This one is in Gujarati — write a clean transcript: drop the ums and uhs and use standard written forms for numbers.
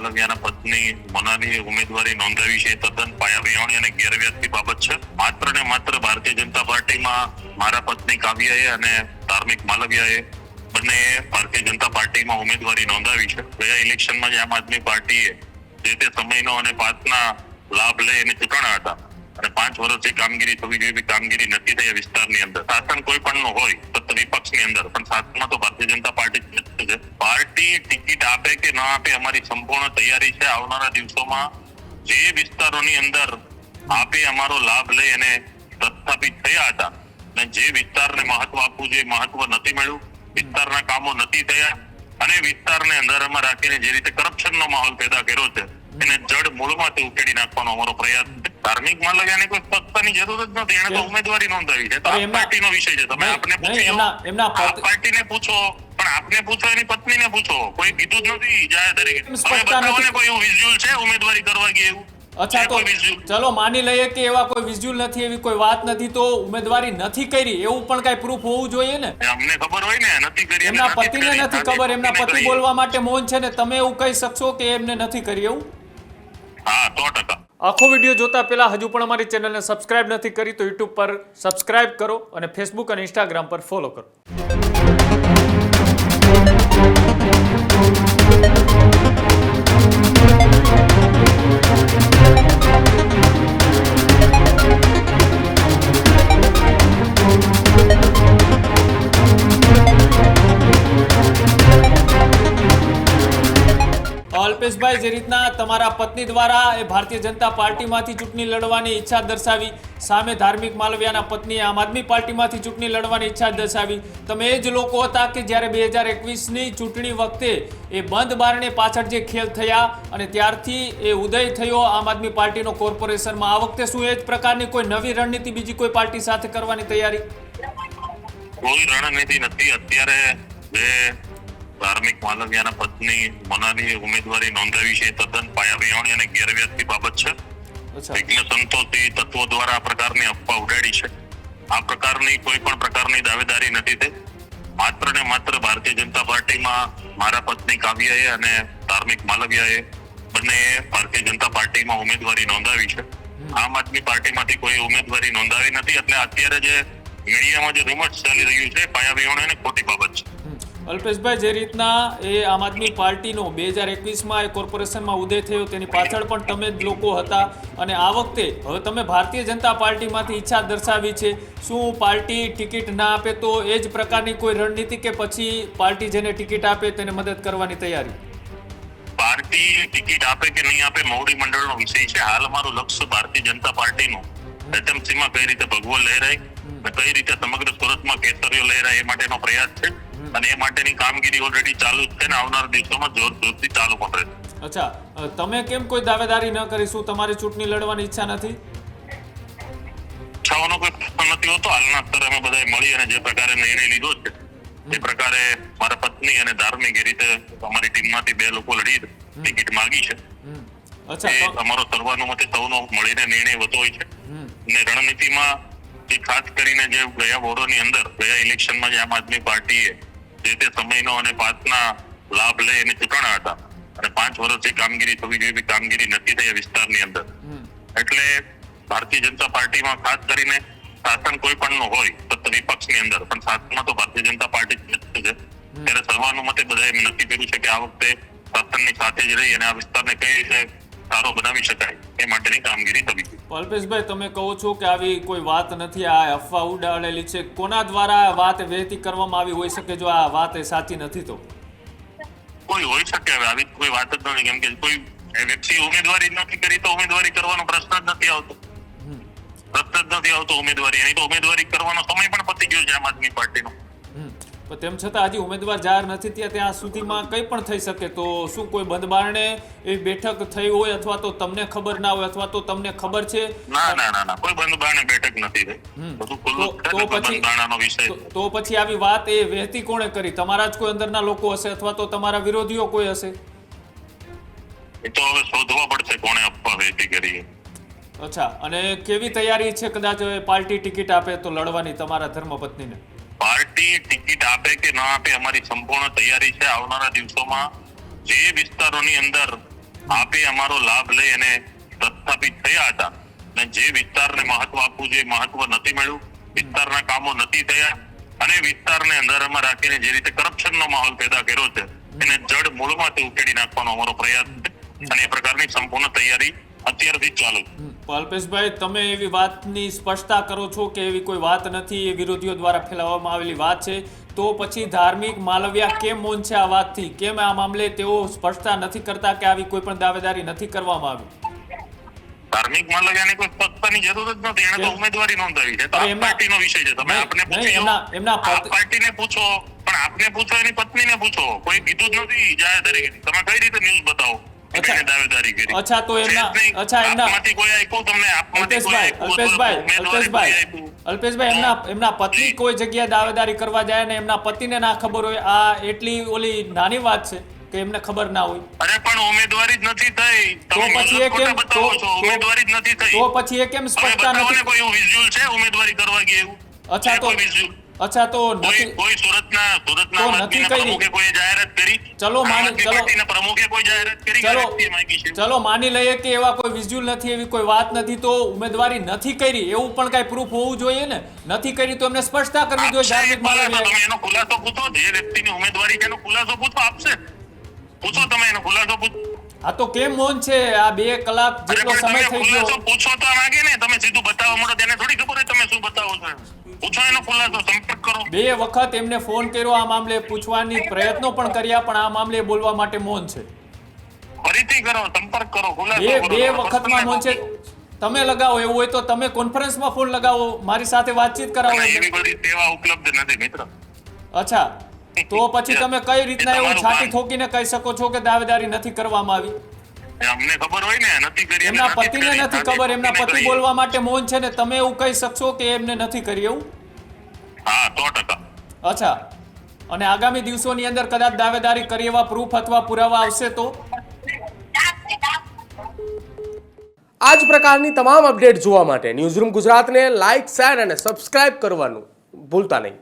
માલવિયાના પત્ની મોનાલીએ ઉમેદવારી નોંધાવી છે તદ્દન પાયાવિહોણી અને ગેરવ્યાજબી બાબત છે. માત્ર ને માત્ર ભારતીય જનતા પાર્ટીમાં મારા પત્ની કાવ્યાએ અને ધાર્મિક માલવિયાએ બંને ભારતીય જનતા પાર્ટીમાં ઉમેદવારી નોંધાવી છે. ગયા ઇલેક્શનમાં જે આમ આદમી પાર્ટીએ જે તે સમયનો અને પાસના લાભ લઈ એને ચૂંટણા હતા અને 5 વર્ષથી કામગીરી થવી જોઈએ કામગીરી નથી થઈ વિસ્તારની અંદર. શાસન કોઈ પણ નો હોય તો વિપક્ષની અંદર પણ શાસનમાં તો ભારતીય જનતા પાર્ટી છે. પાર્ટી ટિકિટ આપે કે ન આપે અમારી સંપૂર્ણ તૈયારી છે. આવનારા દિવસોમાં જે વિસ્તારોની અંદર આપે અમારો લાભ લઈ અને પ્રસ્થાપિત થયા હતા અને જે વિસ્તારને મહત્વ આપવું જોઈએ મહત્વ નથી મળ્યું, વિસ્તારના કામો નથી થયા અને વિસ્તારને અંધારામાં રાખીને જે રીતે કરપ્શનનો માહોલ પેદા કર્યો છે એને જડ મૂળમાંથી ઉકેડી નાખવાનો અમારો પ્રયાસ છે. ધાર્મિક માલવિયાને કોઈ સત્તાની જરૂર જ નથી, એને તો ઉમેદવારી નોંધાવી છે. તો આ પાર્ટીનો વિષય છે. તમે આપને પૂછો, પાર્ટીને પૂછો, પણ આપને પૂછો એની પત્નીને પૂછો. કોઈ કીધું જ નથી જાહેર તરીકે. તમે બતાવો ને કોઈ એવું વિઝ્યુઅલ છે ઉમેદવારી કરવા ગયા એવું? અચ્છા, તો ચલો માની લઈએ કે એવા કોઈ વિઝ્યુઅલ નથી, એવી કોઈ વાત નથી, તો ઉમેદવારી નથી કરી એવું પણ કઈ પ્રૂફ હોવું જોઈએ ને. અમને ખબર હોય ને નથી કરી. એમના પતિને નથી ખબર, એમના પતિ બોલવા માટે મૌન છે ને તમે એવું કહી શકશો કે એમને નથી કરી એવું? હા, 100%. આખો વિડીયો જોતા પહેલા હજુ પણ અમારી ચેનલને સબસ્ક્રાઇબ નથી કરી તો યુટ્યુબ પર સબસ્ક્રાઇબ કરો અને ફેસબુક અને ઇન્સ્ટાગ્રામ પર ફોલો કરો. અલ્પેશભાઈ, જે રીતના તમારા પત્ની દ્વારા એ ભારતીય જનતા પાર્ટીમાંથી ચૂંટણી લડવાની ઈચ્છા દર્શાવી, સામે ધાર્મિક માલવિયાના પત્નીએ આમ આદમી પાર્ટીમાંથી ચૂંટણી લડવાની ઈચ્છા દર્શાવી, તમે એ જ લોકો હતા કે જ્યારે 2021ની ચૂંટણી વખતે એ બંધ બારણે પાછળ જે ખેલ થયા અને ત્યારથી એ ઉદય થયો આમ આદમી પાર્ટીનો કોર્પોરેશનમાં. આ વખતે શું એ જ પ્રકારની કોઈ નવી રણનીતિ બીજી કોઈ પાર્ટી સાથે કરવાની તૈયારી? કોઈ રણનીતિ નથી. અત્યારે જે ધાર્મિક માલવિયાના પત્ની મોનાલીએ ઉમેદવારી નોંધાવી છે તદ્દન પાયાવિહોણી અને ગેરવ્યાજબી બાબત છે. વિઘ્ન સંતોષી તત્વો દ્વારા આ પ્રકારની અફવા ઉડાડી છે. આ પ્રકારની કોઈ પણ પ્રકારની દાવેદારી નથી થઈ. માત્ર ને માત્ર ભારતીય જનતા પાર્ટીમાં મારા પત્ની કાવ્યાએ અને ધાર્મિક માલવિયાએ બંને ભારતીય જનતા પાર્ટીમાં ઉમેદવારી નોંધાવી છે. આમ આદમી પાર્ટીમાંથી કોઈ ઉમેદવારી નોંધાવી નથી. એટલે અત્યારે જે મીડિયામાં જે રૂમર્સ ચાલી રહ્યું છે પાયાવિહોણી અને ખોટી બાબત છે. અલ્પેશભાઈ, જે રીતના એ આમ આદમી પાર્ટીનો 2021માં એ કોર્પોરેશનમાં ઉદય થયો તેની પાછળ પણ તમે જ લોકો હતા અને આ વખતે હવે તમે ભારતીય જનતા પાર્ટીમાંથી ઈચ્છા દર્શાવી છે. શું પાર્ટી ટિકિટ ના આપે તો એ જ પ્રકારની કોઈ રણનીતિ કે પછી પાર્ટી જેને ટિકિટ આપે તેને મદદ કરવાની તૈયારી? પાર્ટી ટિકિટ આપે કે નહીં આપે મોવડી મંડળનો વિષય છે. હાલ અમારું લક્ષ્ય ભારતીય જનતા પાર્ટીનું એચએમસીમાં કઈ રીતે ભગવો લહેરાય અને કઈ રીતે સમગ્ર સુરતમાં કેસરીઓ લહેરાય એ માટેનો પ્રયાસ છે અને એ માટેની કામગીરી ઓલરેડી ચાલુ છે ને આવનારા દિવસોમાં જોરશોરથી ચાલુ પણ રહેશે. અચ્છા, તમે કેમ કોઈ દાવેદારી ન કરીશું? તમારી ચૂંટણી લડવાની ઈચ્છા નથી? ઈચ્છાઓનો કોઈ પ્રશ્ન નથી હોતો. હાલના સ્તરે અમે બધા મળી અને જે પ્રકારે નિર્ણય લીધો છે એ પ્રકારે મારા પત્ની અને ધાર્મિક એ રીતે અમારી ટીમમાંથી 2 લોકો લડી ટિકિટ માંગી છે. એ અમારો સર્વાનુમતે સૌનો મળીને નિર્ણય વધુ હોય છે અને રણનીતિમાં જે ખાસ કરીને જે ગયા વોરોની અંદર ગયા ઇલેક્શનમાં જે આમ આદમી પાર્ટીએ જે તે સમયનો અને પાસના લાભ લઈ એને ચૂંટણા હતા અને 5 વર્ષથી કામગીરી થવી જોઈએ કામગીરી નથી થઈ વિસ્તારની અંદર. એટલે ભારતીય જનતા પાર્ટીમાં ખાસ કરીને શાસન કોઈ પણ નો હોય તો વિપક્ષની અંદર પણ શાસનમાં તો ભારતીય જનતા પાર્ટી છે. ત્યારે સર્વાનુમતે બધાએ નક્કી કર્યું છે કે આ વખતે શાસનની સાથે જ રહી અને આ વિસ્તારને કઈ રીતે સારો બનાવી શકાય એ માટેની કામગીરી થવી જોઈએ. અલ્પેશભાઈ, તમે કહો છો કે આવી કોઈ વાત નથી, આ અફવા ઉડાડેલી છે. કોના દ્વારા વાત વહેતી કરવામાં આવી હોઈ શકે જો આ વાત એ સાચી નથી તો? કોઈ હોઈ શકે. હવે આવી કોઈ વાત જ નથી. કેમ કે કોઈ વ્યક્તિ ઉમેદવારી નથી કરી તો ઉમેદવારી કરવાનો પ્રશ્ન જ નથી આવતો. ઉમેદવારી એની તો ઉમેદવારી કરવાનો સમય પણ પતી ગયો છે આમ આદમી પાર્ટીનો. પણ તેમ છતાં હજી ઉમેદવાર જાહેર નથી થયા, ત્યાં સુધીમાં કંઈ પણ થઈ શકે. તો શું કોઈ બંધ બારણે એ બેઠક થઈ હોય અથવા તો તમને ખબર ના હોય અથવા તો તમને ખબર છે? ના, કોઈ બંધ બારણે બેઠક નથી થઈ. બધું ખુલ્લું છે. તો બંધ બારણાનો વિષય તો પછી આવી વાત એ વહેતી કોણે કરી? તમારા જ કોઈ અંદરના લોકો હશે અથવા તો તમારા વિરોધીઓ કોઈ હશે? એ તો હવે શોધવા પડશે કોણે અફવા વહેતી કરી. અચ્છા, અને કેવી તૈયારી છે કદાચ પાર્ટી ટિકિટ આપે તો લડવાની તમારા ધર્મપત્નીને? પાર્ટી ટિકિટ આપે કે ન આપે અમારી સંપૂર્ણ તૈયારી છે. આવનારા દિવસોમાં જે વિસ્તારોની અંદર આપે અમારો લાભ લઈ અને પ્રસ્થાપિત થયા હતા અને જે વિસ્તારને મહત્વ આપવું જોઈએ મહત્વ નથી મળ્યું, વિસ્તારના કામો નથી થયા અને વિસ્તારને અંધારામાં રાખીને જે રીતે કરપ્શનનો માહોલ પેદા કર્યો છે એને જડ મૂળમાંથી ઉકેડી નાખવાનો અમારો પ્રયાસ છે અને એ પ્રકારની સંપૂર્ણ તૈયારી અત્યારથી જ ચાલુ છે. અલ્પેશભાઈ, તમે એવી વાતની સ્પષ્ટતા કરો છો કે એવી કોઈ વાત નથી, એ વિરોધીઓ દ્વારા ફેલાવવામાં આવેલી વાત છે, તો પછી ધાર્મિક માલવિયા કેમ મૌન છે આ વાતથી? કેમ આ મામલે તેઓ સ્પષ્ટતા નથી કરતા કે આવી કોઈ પણ દાવેદારી નથી કરવામાં આવી? ધાર્મિક માલવ્યાની કોઈ સ્પષ્ટતાની જરૂર જ નથી, એને તો ઉમેદવારી નોંધાવી છે. તો આ પાર્ટીનો વિષય છે, તમે આપને પૂછો, આ પાર્ટીને પૂછો, પણ આપને પૂછો એની પત્નીને પૂછો, કોઈ કીધું જ નથી જાહેર તરીકે. તમે કઈ રીતે ન્યૂઝ બતાવો દાવેદારી કરી? અચ્છા, તો આપમાંથી કોઈ આપ્યું તમને? આપમાંથી કોઈ આપ્યું? અલ્પેશભાઈ, એમના પત્ની કોઈ જગ્યાએ દાવેદારી કરવા જાય ને એમના પતિને ના ખબર હોય, આ એટલી ઓલી નાની વાત છે કે એમને ખબર ના હોય? અરે પણ ઉમેદવારી જ નથી થઈ, તો પછી એ કેમ બતાવો છો? ઉમેદવારી જ નથી થઈ, તો પછી એ કેમ સ્પષ્ટતા નથી? કોઈ વિઝ્યુઅલ છે ઉમેદવારી કરવા ગયા એવું? અચ્છા, તો અચ્છા, તો કોઈ સુરતના નથી કરી. કોઈ જાહેરાત કરી? ચલો માની પ્રમુખે કોઈ જાહેરાત કરી? ચલો માની લઈએ કે એવા કોઈ વિઝ્યુઅલ નથી, એવી કોઈ વાત નથી, તો ઉમેદવારી નથી કરી એવું પણ કઈ પ્રૂફ હોવું જોઈએ ને? નથી કરી તો એમને સ્પષ્ટતા કરવી જોઈએ ધાર્મિક માલવિયા. તમે એનો ખુલાસો પૂછો, જે વ્યક્તિની ઉમેદવારી છે એનો ખુલાસો પૂછો, આપશે. પૂછો તમે એનો ખુલાસો પૂછો. હા, તો કેમ મૌન છે? આ 2 કલાક જેટલો સમય થઈ ગયો. પૂછો તો માંગે ને, તમે સીધું બતાવવા માંડો તેને થોડી ખબર હોય તમે શું બતાવો છો. પૂછો એનો ખુલાસો, સંપર્ક કરો. 2 વખત એમને ફોન કર્યો આ મામલે, પૂછવાની પ્રયત્નો પણ કર્યા, પણ આ મામલે બોલવા માટે મૌન છે. ફરીથી કરો, સંપર્ક કરો, ખુલાસો કરો. 2 વખતમાં મૌન છે. તમે લગાવો, એવું હોય તો તમે કોન્ફરન્સમાં ફોન લગાવો, મારી સાથે વાતચીત કરાવો. એવી બધી સેવા ઉપલબ્ધ નથી મિત્ર. અચ્છા, તો પછી તમે કઈ રીતના એવું છાતી ઠોકીને કહી શકો છો કે દાવેદારી નથી કરવામાં આવી? અમને ખબર હોય ને, નથી કરી. એમના પતિને નથી ખબર, એમના પતિ બોલવા માટે મૌન છે ને તમે એવું કહી શકશો કે એમને નથી કરી એવું? હા 100%. અચ્છા, અને આગામી દિવસોની અંદર કદાચ દાવેદારી કરી એવા પ્રૂફ અથવા પુરાવા આવશે તો? આ જ પ્રકારની તમામ અપડેટ જોવા માટે ન્યૂઝરૂમ ગુજરાતને લાઇક, શેર અને સબસ્ક્રાઇબ કરવાનું ભૂલતા નહીં.